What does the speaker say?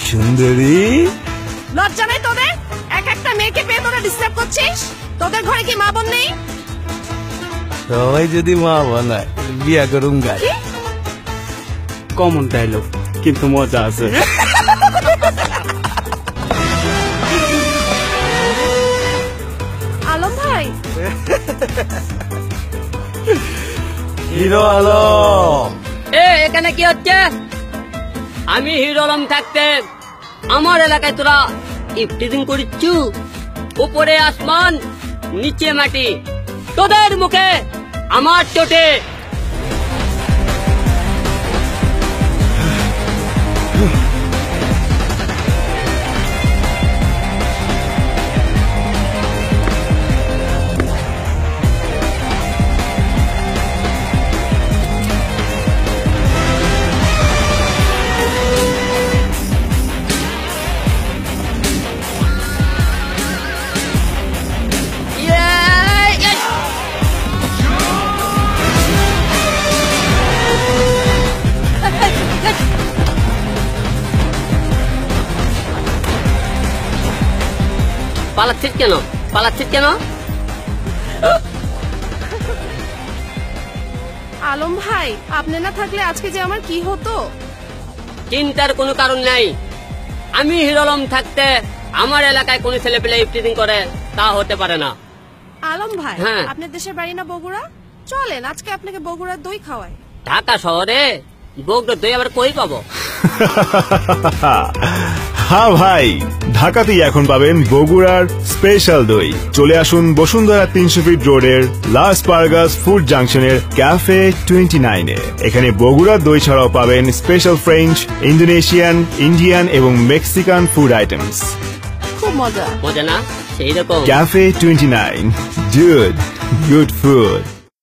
সুন্দরী, লজ্জা নেই তোদের? এক একটা মেয়েকে পেয়ে তোরা ডিস্টার্ব করছিস? তোদের ঘরে কি মা বোন নেই? সবাই যদি মা বানায় বিয়া করুম গাই। কমন ডায়লগ, কিন্তু মজা আছে। আলম ভাই, হিরো আলম, এখানে কি হচ্ছে? আমি হিরো আলম থাকতে আমার এলাকায় তোরা ইফটিজিং করিচ্ছু? উপরে আসমান নিচে মাটি, তোদের মুখে আমার চোটে। পালাচ্ছিস কেন? পালাচ্ছিস কেন? আলম ভাই, আপনি না থাকলে আজকে যে আমার কি হতো? চিন্তার কোনো কারণ নাই। আমি হিরো আলম থাকতে আমার এলাকায় কোন ছেলে পেলে ইফটিজিং করে তা হতে পারে না। আলম ভাই, হ্যাঁ। আপনার দেশের বাড়ি না বগুড়া? চলেন আজকে আপনাকে বগুড়ার দই খাওয়াই। ঢাকা শহরে বগুড়ার দই আবার কই পাবো? হ্যাঁ ভাই, ঢাকাতেই এখন পাবেন বগুড়ার স্পেশাল দই। চলে আসুন বসুন্ধরা 300 ফিট রোডের লাস পারগাস ফুড জাংশনের ক্যাফে 29-এ। এখানে বগুড়ার দই ছাড়াও পাবেন স্পেশাল ফ্রেঞ্চ, ইন্দোনেশিয়ান, ইন্ডিয়ান এবং মেক্সিকান ফুড আইটেমস। খুব মজা। মজা না? সেই রকম। Cafe 29, dude, good food.